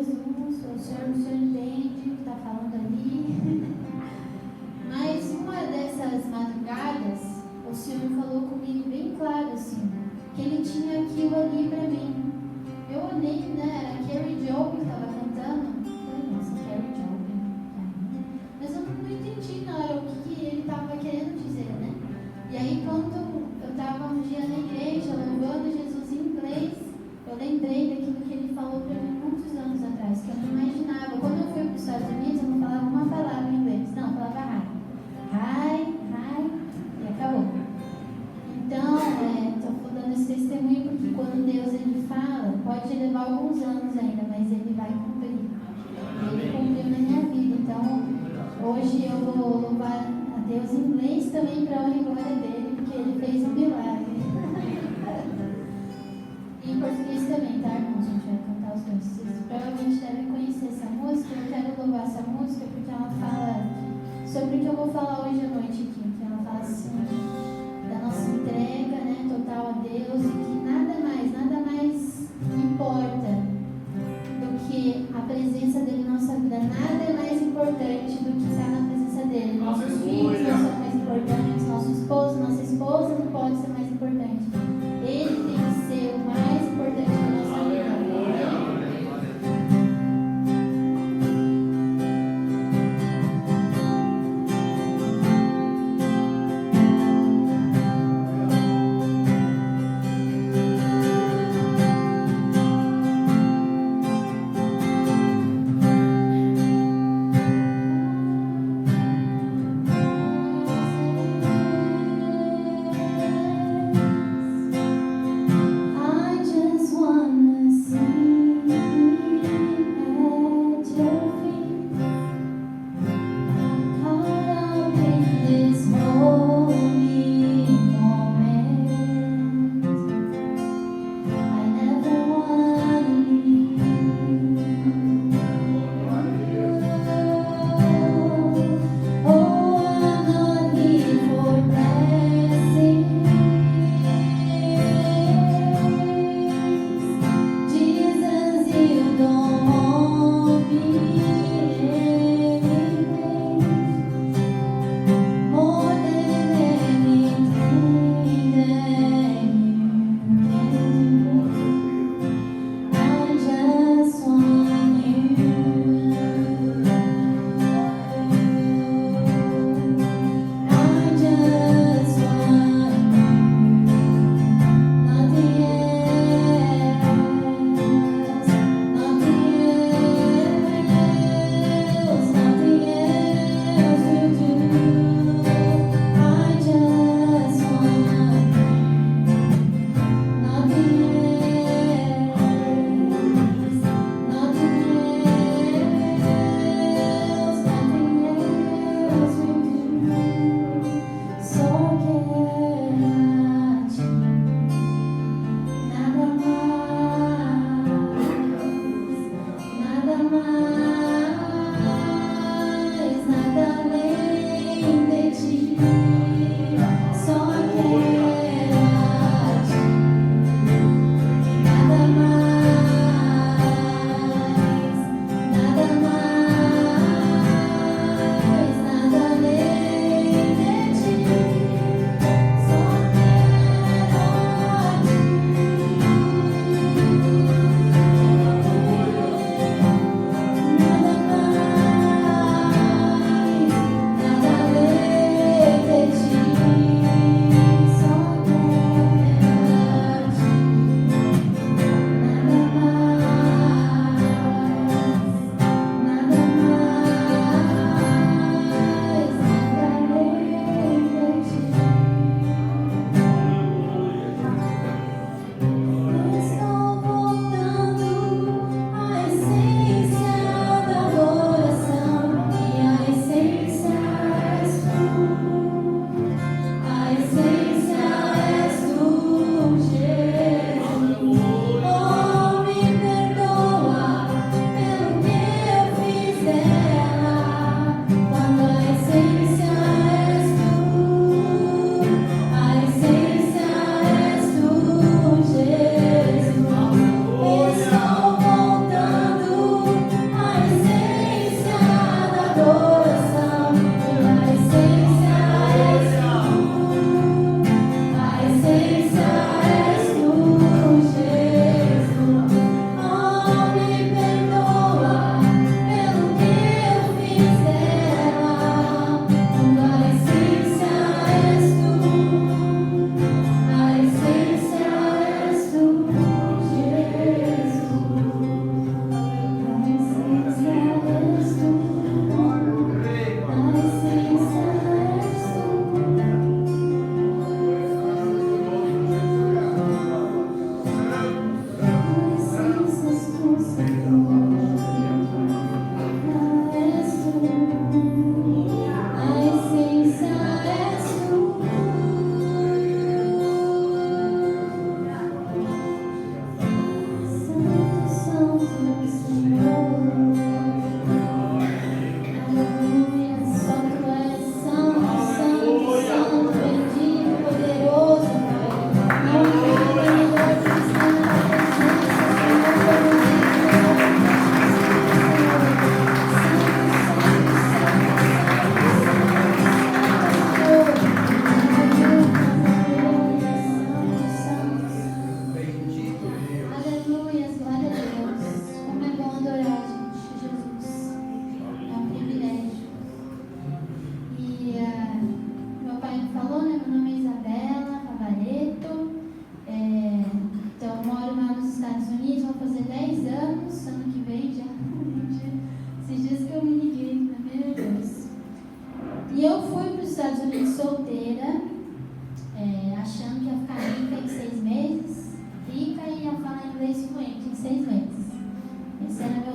Jesus, o Senhor entende o que está falando ali. Mas uma dessas madrugadas, o Senhor falou comigo bem claro assim, que Ele tinha aquilo ali para mim. Eu olhei, né? Era Carrie Job que estava cantando. Eu falei, nossa, Carrie Job. Mas eu não entendi na hora o que ele estava querendo dizer, né? E aí, quando eu estava um dia na igreja, louvando Jesus em inglês, eu lembrei daquilo que Ele falou para mim muitos anos atrás, que eu não imaginava. Quando eu fui para os Estados Unidos, eu não falava uma palavra em inglês. Não, eu falava hi, e acabou. Então, estou dando esse testemunho porque quando Deus Ele fala, pode levar alguns anos ainda, mas Ele vai cumprir. Ele cumpriu na minha vida. Então, hoje eu vou louvar a Deus em inglês também para a honra e glória dEle, porque Ele fez um milagre. E em português também, tá, irmãos? A gente vai cantar os dois. Vocês provavelmente devem conhecer essa música. Eu quero louvar essa música porque ela fala sobre o que eu vou falar hoje à noite aqui. Que ela fala assim, da nossa entrega, né, total a Deus, e que nada mais importa do que a presença dEle na nossa vida. Nada é mais importante do que estar na presença dEle. Nossos filhos não são mais importantes, nosso esposo, nossa esposa não pode ser mais importante. Ele tem que ser o mais importante da nossa vida.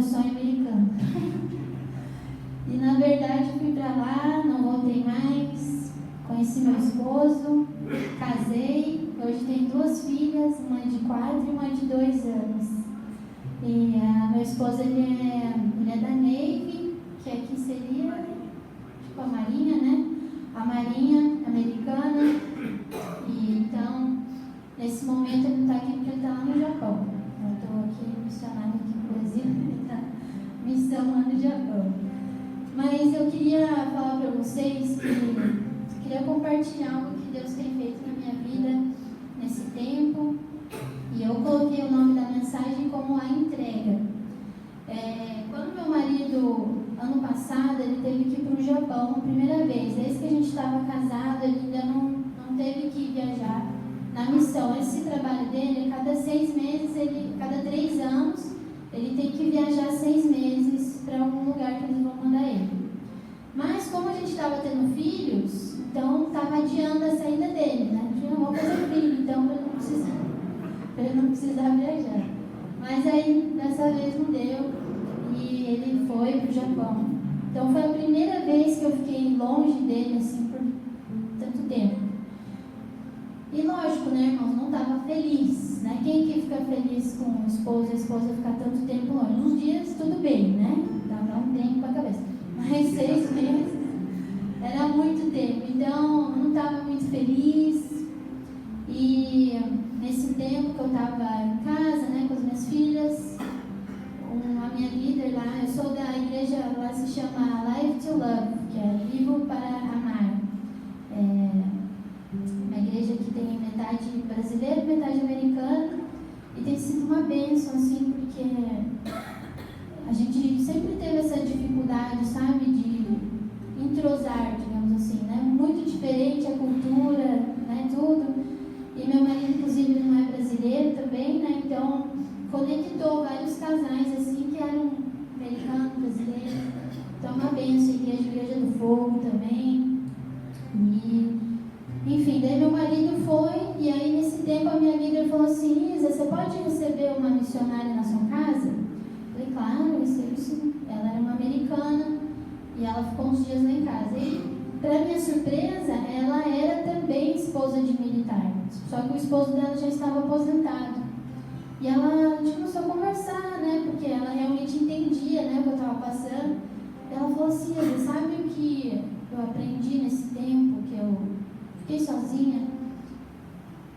meu sonho americano. E na verdade fui para lá, não voltei mais, conheci meu esposo, casei, hoje tenho 2 filhas, uma de 4 e uma de 2 anos. E meu esposo ele é da Navy, que aqui seria tipo a Marinha, né? A Marinha americana. E então, nesse momento ele não está aqui porque ele está lá no Japão. Eu estou aqui missionário aqui no Brasil, ele está missão lá no Japão. Mas eu queria falar para vocês que queria compartilhar algo que Deus tem feito na minha vida nesse tempo. E eu coloquei o nome da mensagem como a entrega. Quando meu marido, ano passado, ele teve que ir para o Japão, a primeira vez. Desde que a gente estava casado, ele ainda não teve que viajar na missão. Esse trabalho dele, cada 6 meses, cada 3 anos, ele tem que viajar 6 meses para algum lugar que eles vão mandar ele. Mas como a gente estava tendo filhos, então estava adiando a saída dele, né? Eu vou fazer filho, então para ele não precisar viajar. Mas aí, dessa vez não deu, e ele foi para o Japão. Então foi a primeira vez que eu fiquei longe dele, assim, por tanto tempo. E lógico, né, irmãos, não estava feliz, né? Quem que fica feliz com o esposo e a esposa ficar tanto tempo longe? Uns dias, tudo bem, né? Dá um tempo para a cabeça. Mas 6 meses era muito tempo. Então, eu não estava muito feliz. E nesse tempo que eu estava em casa, né, com as minhas filhas, a minha líder lá, eu sou da igreja, lá se chama Life to Love, que é Vivo para Amar. Uma igreja que tem metade brasileira e metade americana, e tem sido uma bênção, assim, porque a gente sempre teve essa dificuldade, sabe, de entrosar, digamos assim, né? Muito diferente a cultura, né, tudo. E meu marido, inclusive, ele não é brasileiro também, né? Então, conectou vários casais, assim, que eram americanos, brasileiros. Então, uma bênção, igreja do Fogo também. E, enfim, daí meu marido foi, e aí nesse tempo a minha líder falou assim: Isa, você pode receber uma missionária na sua casa? Eu falei, claro, eu recebo sim. Ela era uma americana, e ela ficou uns dias lá em casa. E, para minha surpresa, ela era também esposa de militar, só que o esposo dela já estava aposentado. E a gente começou a conversar, né, porque ela realmente entendia, né, o que eu estava passando. Ela falou assim: você sabe o que eu aprendi nesse tempo que eu fiquei sozinha?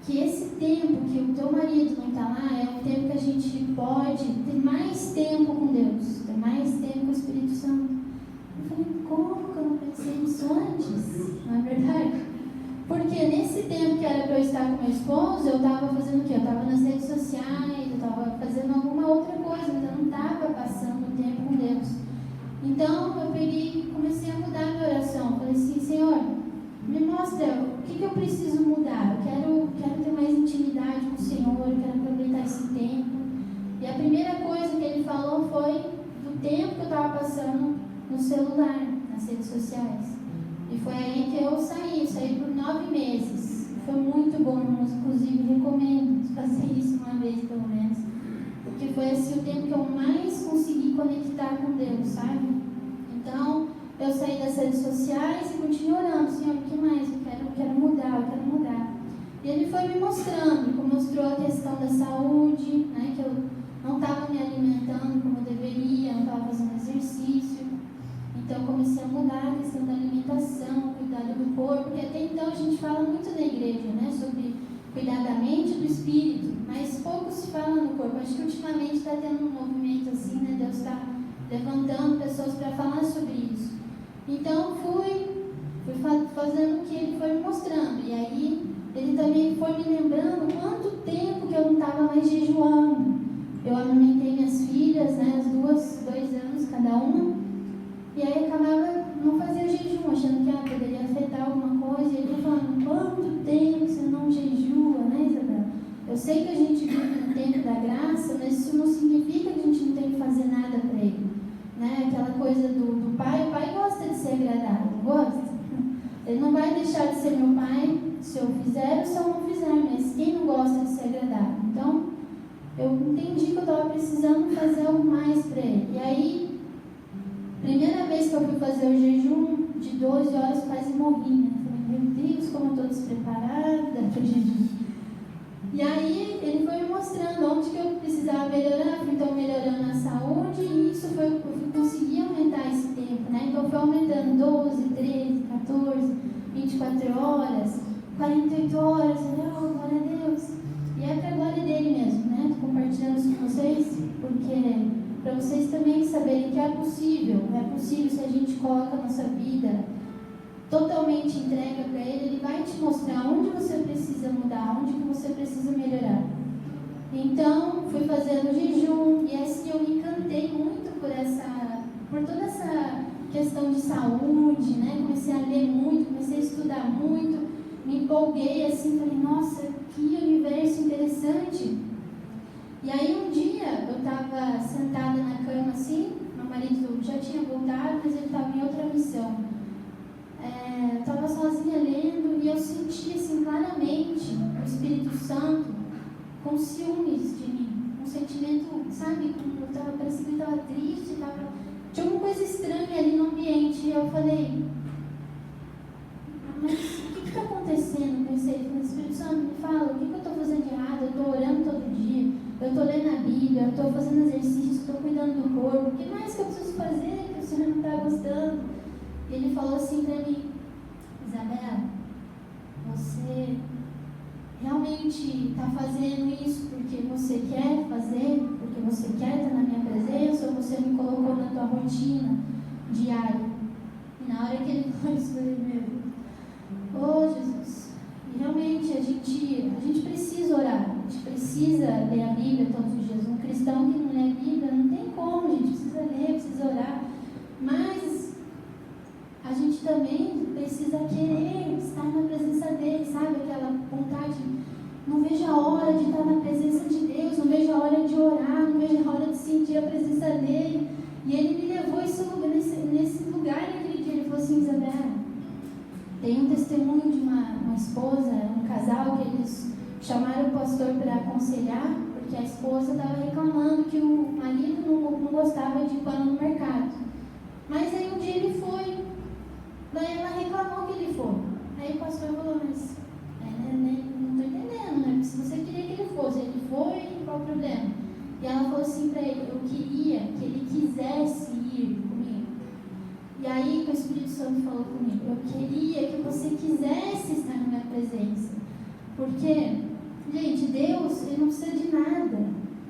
Que esse tempo que o teu marido não está lá é um tempo que a gente pode ter mais tempo com Deus, ter mais tempo com o Espírito Santo. Eu falei, como que eu não pensei nisso antes? Não é verdade? Porque nesse tempo que era para eu estar com meu esposo, eu estava fazendo o quê? Eu estava nas redes sociais, eu estava fazendo alguma outra coisa, mas eu não estava passando tempo com Deus. Então eu peguei e comecei a mudar a minha oração. Eu falei assim: Senhor, me mostra o que eu preciso mudar. Eu quero ter mais intimidade com o Senhor, eu quero aproveitar esse tempo. E a primeira coisa que ele falou foi do tempo que eu estava passando no celular, nas redes sociais. E foi aí que eu saí por 9 meses. Foi muito bom, irmãos, inclusive recomendo fazer isso uma vez pelo menos. Porque foi assim o tempo que eu mais consegui conectar com Deus, sabe? Então, eu saí das redes sociais e continuei orando: Senhor, o que mais? Eu quero mudar. E ele foi me mostrou a questão da saúde, né? Que eu não estava me alimentando como eu deveria, não estava fazendo exercício. Então, eu comecei a mudar a questão da alimentação, cuidado do corpo, porque até então a gente fala muito na igreja, né? Sobre cuidar da mente e do espírito, mas pouco se fala no corpo. Acho que ultimamente está tendo um movimento assim, né? Deus está levantando pessoas para falar sobre isso. Então, fui fazendo o que ele foi me mostrando. E aí, ele também foi me lembrando quanto tempo que eu não estava mais jejuando. Eu amamentei minhas filhas, né? As 2 anos cada uma. E aí acabava, não fazia jejum, achando que poderia afetar alguma coisa. E ele falando: quanto tempo você não jejua, né, Isabel? Eu sei que a gente vive no tempo da graça, mas isso não significa que a gente não tem que fazer nada para ele. Né? Aquela coisa do pai, o pai gosta de ser agradável, não gosta? Ele não vai deixar de ser meu pai se eu fizer ou se eu não fizer, mas quem não gosta de ser agradável? Então, eu entendi que eu estava precisando fazer algo mais para ele. E aí, primeira vez que eu fui fazer o jejum de 12 horas, quase morri, né? Falei, meu Deus, como eu estou despreparada para o jejum. E aí, ele foi me mostrando onde que eu precisava melhorar. Fui então melhorando a saúde, e isso foi, eu consegui aumentar esse tempo, né? Então, foi aumentando 12, 13, 14, 24 horas, 48 horas. Oh, glória a Deus. E é para a glória dele mesmo, né? Estou compartilhando isso com vocês, porque para vocês também saberem que é possível se a gente coloca a nossa vida totalmente entrega para ele vai te mostrar onde você precisa mudar, onde que você precisa melhorar. Então, fui fazendo jejum, e assim eu me encantei muito por toda essa questão de saúde, né? Comecei a ler muito, comecei a estudar muito, me empolguei assim, falei, nossa, que universo interessante. E aí um dia eu estava sentada na cama assim, meu marido já tinha voltado, mas ele estava em outra missão. Eu estava sozinha lendo, e eu senti assim claramente o Espírito Santo com ciúmes de mim, um sentimento, sabe, parecia que eu estava triste, tinha alguma coisa estranha ali no ambiente. E eu falei, mas o que está acontecendo? Pensei, falei, Espírito Santo, me fala, o que eu estou fazendo de errado? Eu estou orando todo dia, eu estou lendo a Bíblia, eu estou fazendo exercício, estou cuidando do corpo, o que mais que eu preciso fazer que o Senhor não está gostando? E ele falou assim para mim, Isabela, você realmente está fazendo isso porque você quer fazer, porque você quer estar na minha presença, ou você me colocou na tua rotina diária? E na hora que ele falou isso, eu falei, oh Jesus, e realmente a gente precisa orar, a gente precisa ler a Bíblia todos os dias. Um cristão que não lê a Bíblia não tem como, a gente precisa ler, precisa orar, mas a gente também precisa querer estar na presença dele, sabe? Aquela vontade, não vejo a hora de estar na presença de Deus, não vejo a hora de orar, não vejo a hora de sentir a presença dele. E ele me levou nesse lugar naquele dia. Ele falou assim, Isabela, tem um testemunho de uma esposa, um casal, que eles chamaram o pastor para aconselhar, porque a esposa estava reclamando que o marido não gostava de pano no mercado. Mas aí um dia ele foi, daí ela reclamou que ele foi. Aí o pastor falou, mas não estou entendendo, né? Porque se você queria que ele fosse, ele foi, qual o problema? E ela falou assim para ele, eu queria que ele quisesse ir comigo. E aí o Espírito Santo falou comigo, eu queria que você quisesse estar na minha presença. Porque, gente, Deus, ele não precisa de nada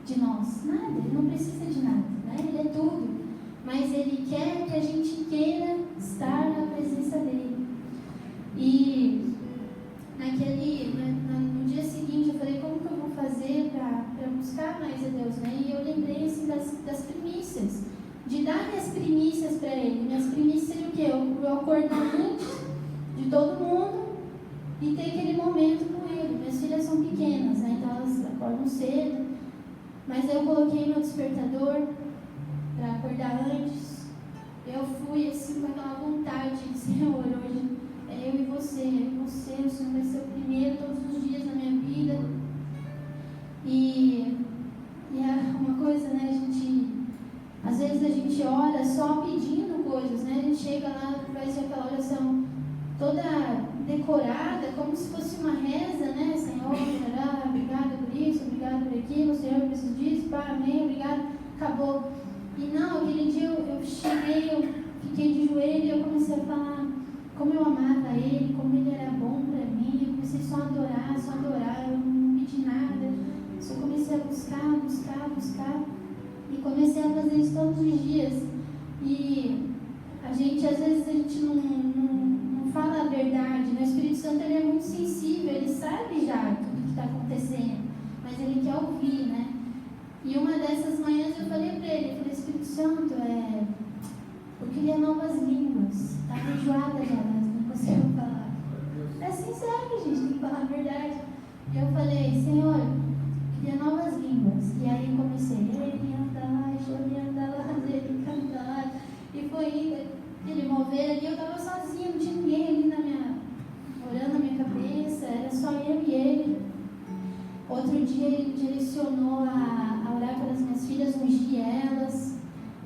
de nós, nada, ele não precisa de nada, né? Ele é tudo. Mas ele quer que a gente queira estar na presença dele. E no dia seguinte eu falei, como que eu vou fazer para buscar mais a Deus, né? E eu lembrei assim, das primícias, de dar minhas primícias para ele. Minhas primícias seriam o quê? Eu acordar antes de todo mundo e ter aquele momento com ele. Minhas filhas são pequenas, né? Então elas acordam cedo, mas eu coloquei meu despertador para acordar antes. Eu fui assim com aquela vontade, Senhor, hoje é eu e você, o Senhor vai ser o primeiro todos os dias na minha vida. E é uma coisa, né, às vezes a gente ora só pedindo coisas, né? A gente chega lá, faz aquela oração toda decorada, como se fosse uma reza, né? Senhor, obrigada por isso, obrigado por aquilo, Senhor, eu preciso disso, pá, amém, obrigado, acabou. E não, aquele dia eu cheguei, eu fiquei de joelho e eu comecei a falar como eu amava ele, como ele era bom para mim. Eu comecei só a adorar, eu não pedi nada, só comecei a buscar. E comecei a fazer isso todos os dias. E às vezes a gente não fala a verdade, né? O Espírito Santo, ele é muito sensível, ele sabe já tudo que está acontecendo, mas ele quer ouvir, né? E uma dessas manhãs eu falei para ele, Espírito Santo, eu queria novas línguas, estava enjoada já, não consigo falar. É sincero, gente, tem que falar a verdade. E eu falei, Senhor, eu queria novas línguas. E aí comecei, e foi indo, ele mover ali, eu estava sozinha, não tinha ninguém ali orando na minha cabeça, era só eu e ele. outro dia ele me direcionou a orar pelas minhas filhas, ungir elas,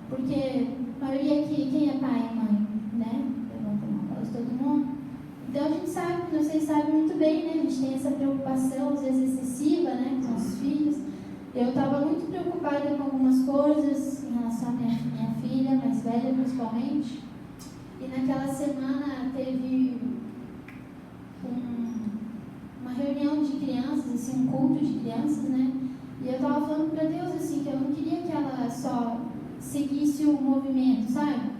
porque a maioria aqui, quem é pai e mãe, né? Levanta a mão, quase todo mundo. Então a gente sabe, vocês sabem muito bem, né? A gente tem essa preocupação, às vezes excessiva, né, com os filhos. Eu estava muito preocupada com algumas coisas em relação à minha filha, mais velha principalmente. E naquela semana teve uma reunião de crianças, assim, um culto de crianças, né? E eu estava falando para Deus, assim, que eu não queria que ela só seguisse o movimento, sabe?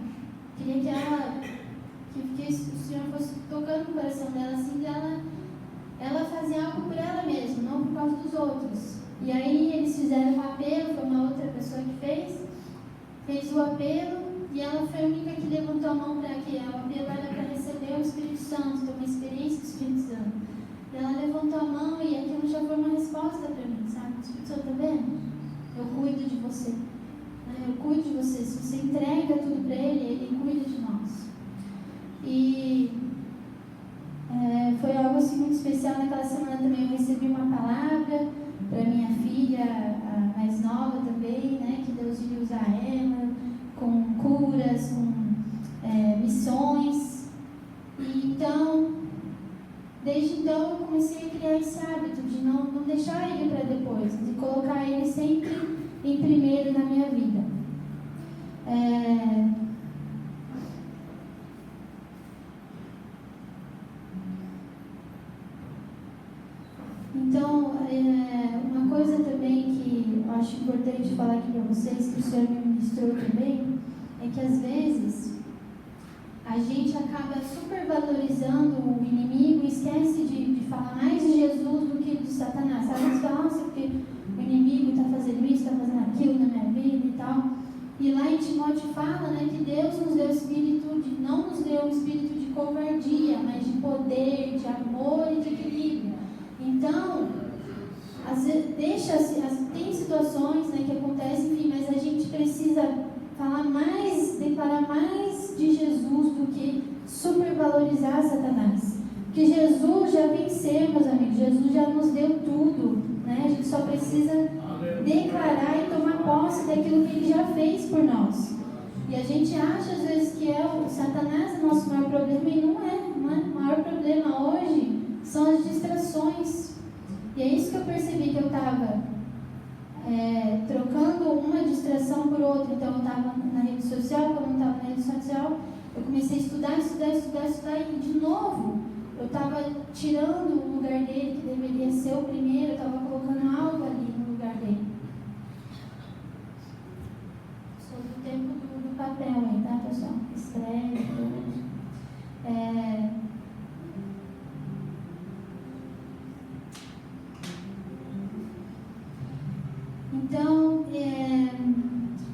Queria que o Senhor fosse tocando no coração dela, assim, ela fazer algo por ela mesma, não por causa dos outros. E aí eles fizeram um apelo, foi uma outra pessoa que fez o apelo, e ela foi a única que levantou a mão para que o apelo era para receber o Espírito Santo, ter uma experiência do Espírito Santo. E ela levantou a mão e aquilo já foi uma resposta para mim, sabe? O Espírito Santo, tá vendo? Eu cuido de você. Eu cuido de você. Se você entrega tudo para Ele cuida de nós. E foi algo assim muito especial. Naquela semana também eu recebi uma palavra para minha filha, a mais nova também, né? Que Deus iria usar ela com curas, com missões. E então, desde então eu comecei a criar esse hábito de não deixar ele para depois, de colocar ele sempre em primeiro na minha vida. Então, uma coisa também que eu acho importante falar aqui para vocês, que o Senhor me ministrou também, é que às vezes a gente acaba supervalorizando o inimigo e esquece de falar mais de Jesus do que de Satanás. Sabe? Você fala, nossa, porque o inimigo está fazendo isso, está fazendo aquilo na minha vida e tal. E lá em Timóteo fala, né, que Deus nos deu não nos deu um espírito de covardia, mas de poder, de amor e de equilíbrio. Então, às vezes, tem situações, né, que acontecem, enfim, mas a gente precisa declarar mais de Jesus do que supervalorizar Satanás. Porque Jesus já venceu, meus amigos, Jesus já nos deu tudo, né? A gente só precisa declarar e tomar posse daquilo que Ele já fez por nós. E a gente acha às vezes que o Satanás é o nosso maior problema, e não é. O maior problema hoje são as distrações. E é isso que eu percebi, que eu estava trocando uma distração por outra. Então eu estava na rede social, quando eu não estava na rede social, eu comecei a estudar, e de novo eu estava tirando o lugar dele, que deveria ser o primeiro, eu estava colocando algo ali no lugar dele. Sou do tempo do papel aí, tá, pessoal? Escreve, tudo. Então,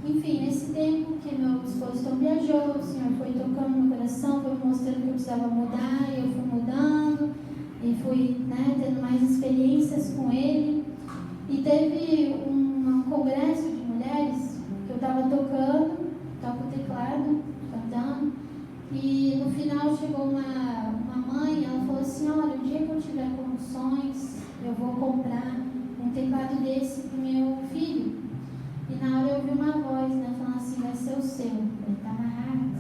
enfim, nesse tempo que meu esposo então viajou, o Senhor foi tocando no meu coração, foi mostrando que eu precisava mudar, e eu fui mudando, e fui, né, tendo mais experiências com Ele. E teve um congresso de mulheres que eu estava tocando, toco teclado, cantando, e no final chegou uma mãe, ela falou assim, olha, o dia que eu tiver condições, eu vou comprar um teclado desse pro meu filho. E na hora eu ouvi uma voz, né, falando assim, vai ser o seu. Ele tá amarrado.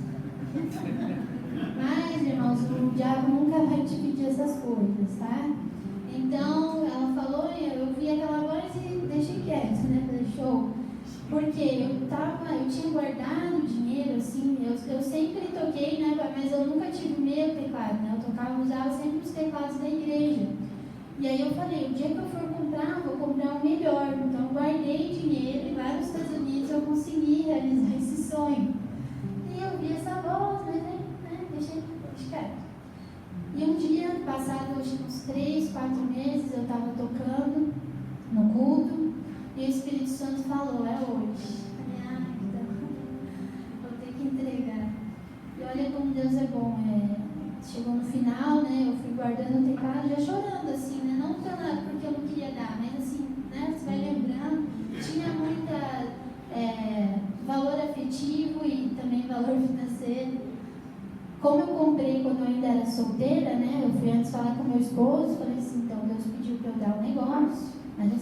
Mas, irmãos, o diabo nunca vai te pedir essas coisas, tá? Então, ela falou, e eu vi aquela voz e deixei quieto, né, falei, show. Porque eu tinha guardado dinheiro, assim, eu sempre toquei, né, mas eu nunca tive o meu teclado, né, eu usava sempre os teclados da igreja. E aí eu falei, o dia que eu for comprar, vou comprar o melhor. Então eu guardei dinheiro, e lá nos Estados Unidos eu consegui realizar esse sonho. E eu vi essa voz, né, deixei quieto. E um dia, passado uns 3, 4 meses, eu estava tocando no culto, e o Espírito Santo falou, é hoje. Eu falei, então, vou ter que entregar. E olha como Deus é bom, chegou no final, né, eu fui guardando o teclado, já chorando, assim, né, não porque eu não queria dar, mas assim, né, você vai lembrando, tinha muita valor afetivo e também valor financeiro. Como eu comprei quando eu ainda era solteira, né, eu fui antes falar com meu esposo, falei assim, então Deus pediu para eu dar um negócio, mas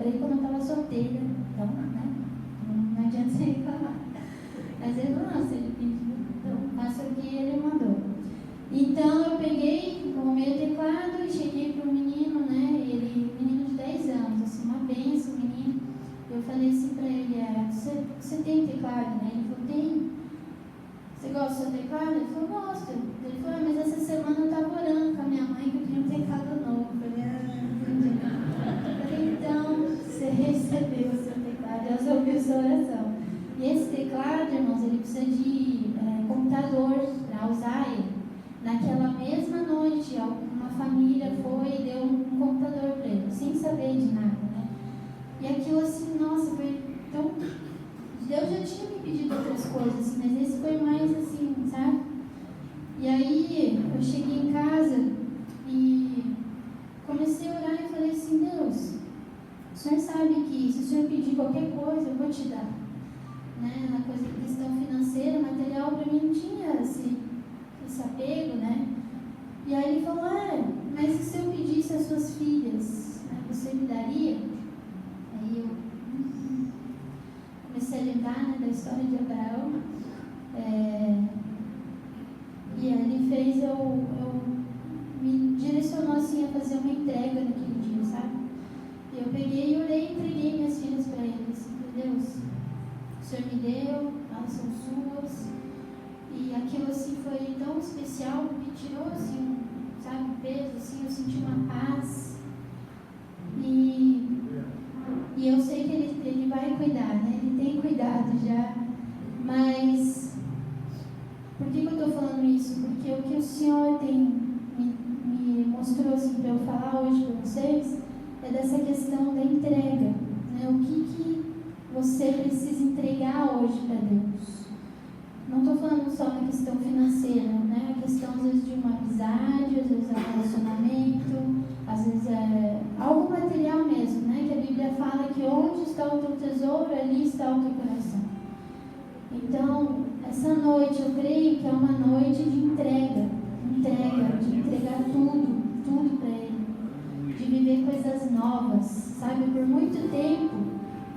falei quando eu estava solteira, então, né? Não adianta você reclamar. Mas ele falou, não, se ele pediu, então faça o que ele mandou. Então eu peguei, arrumei o teclado e cheguei para o menino, né? Menino de 10 anos, assim, uma benção, menino. Eu falei assim para ele, você tem teclado, né? Ele falou, tem. Você gosta do seu teclado? Ele falou, gosto. Ele falou, mas essa semana eu estava orando com a minha mãe que eu queria um teclado novo. Eu falei, então, você recebeu o seu teclado, Deus ouviu sua oração. E esse teclado, irmãos, ele precisa de computador para usar ele. Naquela mesma noite, uma família foi e deu um computador para ele, sem saber de nada, né? E aquilo assim, nossa, foi tão... Deus já tinha me pedido outras coisas, assim, mas esse foi mais assim, sabe? E aí, eu cheguei em casa e comecei a orar e falei assim, Deus, o Senhor sabe que se o Senhor pedir qualquer coisa, eu vou te dar. Né? Na questão financeira, material, para mim não tinha esse apego, né? E aí ele falou, mas se eu pedisse às suas filhas, né, você me daria? Aí eu comecei a lembrar, né, da história de Abraão. E aí ele fez, me direcionou assim a fazer uma entrega naquele dia, sabe? E eu peguei e orei e entreguei minhas filhas para ele, assim, Deus, o Senhor me deu, elas são suas. E aquilo assim foi tão especial, me tirou assim, sabe, um peso, assim, eu senti uma paz. E eu sei que ele vai cuidar, né? Ele tem cuidado já. Mas por que eu estou falando isso? Porque o que o Senhor me mostrou assim, para eu falar hoje para vocês é dessa questão da entrega, né? O que você precisa entregar hoje para Deus? Não estou falando só na questão financeira, né? A questão às vezes de uma amizade, às vezes é um relacionamento, às vezes é algo material mesmo, né? Que a Bíblia fala que onde está o teu tesouro, ali está o teu coração. Então, essa noite eu creio que é uma noite de entrega, de entregar tudo para Ele, de viver coisas novas, sabe? Por muito tempo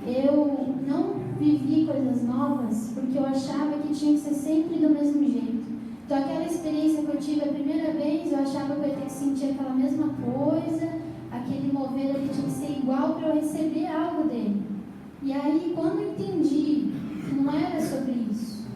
eu não vivi coisas novas porque eu achava que tinha que ser sempre do mesmo jeito. Então aquela experiência que eu tive a primeira vez, eu achava que eu ia ter que sentir aquela mesma coisa, aquele mover ali tinha que ser igual para eu receber algo dele. E aí quando eu entendi que não era sobre isso,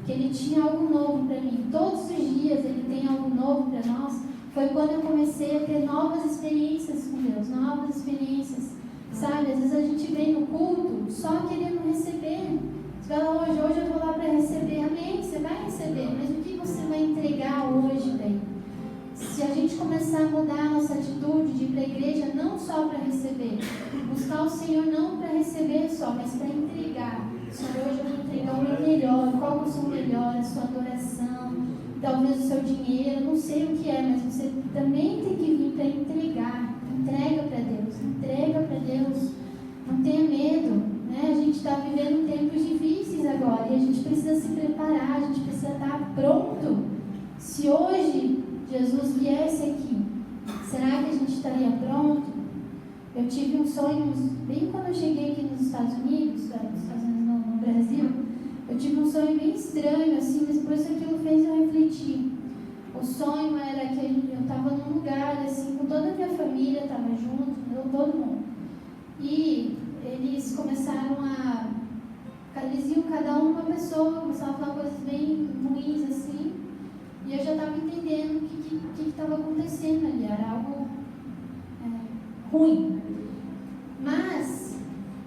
que ele tinha algo novo para mim, todos os dias ele tem algo novo para nós, foi quando eu comecei a ter novas experiências com Deus, novas experiências. Sabe, às vezes a gente vem no culto só querendo receber. Você fala, hoje eu vou lá para receber. Amém, você vai receber, mas o que você vai entregar hoje, bem? Se a gente começar a mudar a nossa atitude de ir para a igreja não só para receber, buscar o Senhor não para receber só, mas para entregar. Senhor, hoje eu vou entregar o meu melhor. Qual que é o seu melhor? A sua adoração, talvez o seu dinheiro, não sei o que é, mas você também tem que vir para entregar. Entrega para Deus, não tenha medo, né? A gente está vivendo tempos difíceis agora e a gente precisa se preparar, a gente precisa estar pronto. Se hoje Jesus viesse aqui, será que a gente estaria pronto? Eu tive um sonho, bem quando eu cheguei aqui nos Estados Unidos no Brasil, eu tive um sonho bem estranho, assim, mas depois aquilo fez eu refletir. O sonho era que eu estava num lugar, assim, com toda a minha família, estava junto, todo mundo. E eles começaram eles iam cada uma pessoa, começavam a falar coisas bem ruins, assim, e eu já estava entendendo o que estava acontecendo ali, era algo ruim. Mas,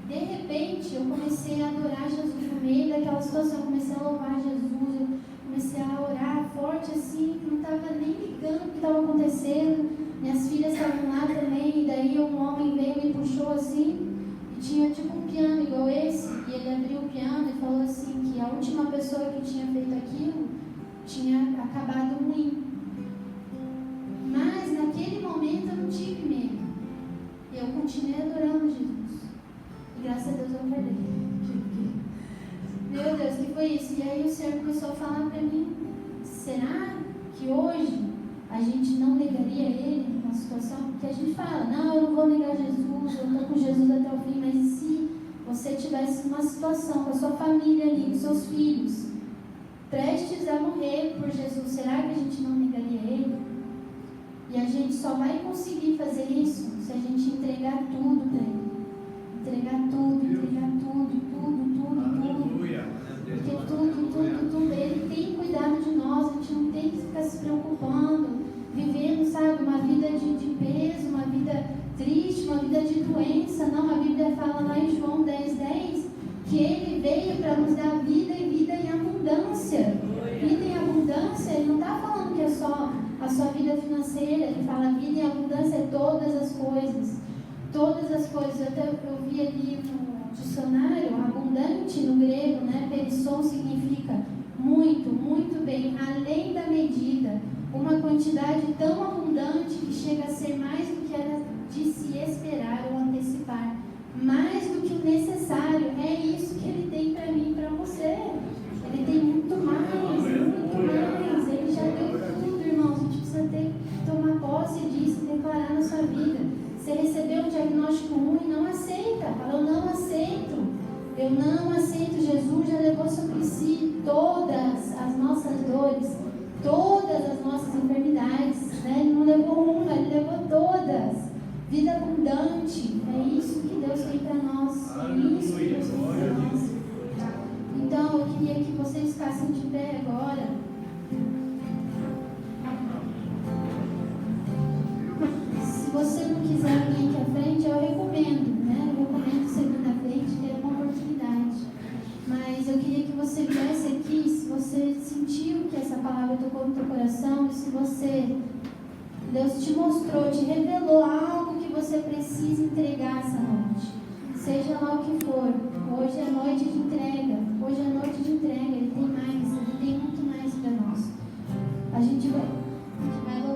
de repente, eu comecei a adorar Jesus no meio daquela situação, eu comecei a louvar Jesus, eu comecei a orar forte assim, não estava nem ligando o que estava acontecendo. Minhas filhas estavam lá também, e daí um homem veio e me puxou assim, e tinha tipo um piano igual esse, e ele abriu o piano e falou assim que a última pessoa que tinha feito aquilo tinha acabado ruim. Mas naquele momento eu não tive medo, eu continuei adorando Jesus, e graças a Deus eu acordei. Meu Deus, que foi isso? E aí o Senhor começou a falar para mim, será que hoje a gente não negaria Ele numa situação? Porque a gente fala, não, eu não vou negar Jesus, eu estou com Jesus até o fim. você tivesse uma situação com a sua família ali, com seus filhos, prestes a morrer por Jesus, será que a gente não negaria Ele? E a gente só vai conseguir fazer isso se a gente entregar tudo para Ele. Entregar tudo, Aleluia. Porque tudo, Ele tem cuidado de nós, a gente não tem que ficar se preocupando, vivendo, sabe, uma vida de peso, uma vida triste, uma vida de doença. Não, a Bíblia fala lá em João 10:10 que Ele veio para nos dar vida e vida em abundância. Vida em abundância, Ele não está falando que é só a sua vida financeira, Ele fala vida em abundância é todas as coisas. Todas as coisas. Eu vi ali no dicionário, abundante no grego, né? Perisson significa muito, muito bem, além da medida. Uma quantidade tão abundante que chega a ser mais do que era de se esperar ou antecipar. Mais do que o necessário. É isso que Ele tem para mim e para você. Ele tem muito mais, muito mais. Ele já deu tudo, irmãos. A gente precisa tomar posse disso e declarar na sua vida. Você recebeu um diagnóstico ruim, não aceita. Fala, eu não aceito. Eu não aceito. Jesus já levou sobre si todas as nossas dores, todas as nossas enfermidades. Né? Ele não levou uma, Ele levou todas. Vida abundante. É isso que Deus tem para nós. É isso que Deus tem para nós. Então, eu queria que vocês ficassem de pé agora. Se você não quiser vir aqui à frente, eu recomendo, né? Eu recomendo você vir na frente, ter uma oportunidade. Mas eu queria que você viesse aqui, se você sentiu que essa palavra tocou no teu coração, e se Deus te mostrou, te revelou algo que você precisa entregar essa noite. Seja lá o que for. Hoje é noite de entrega. Hoje é noite de entrega. Ele tem mais. Ele tem muito mais para nós. A gente vai louvar.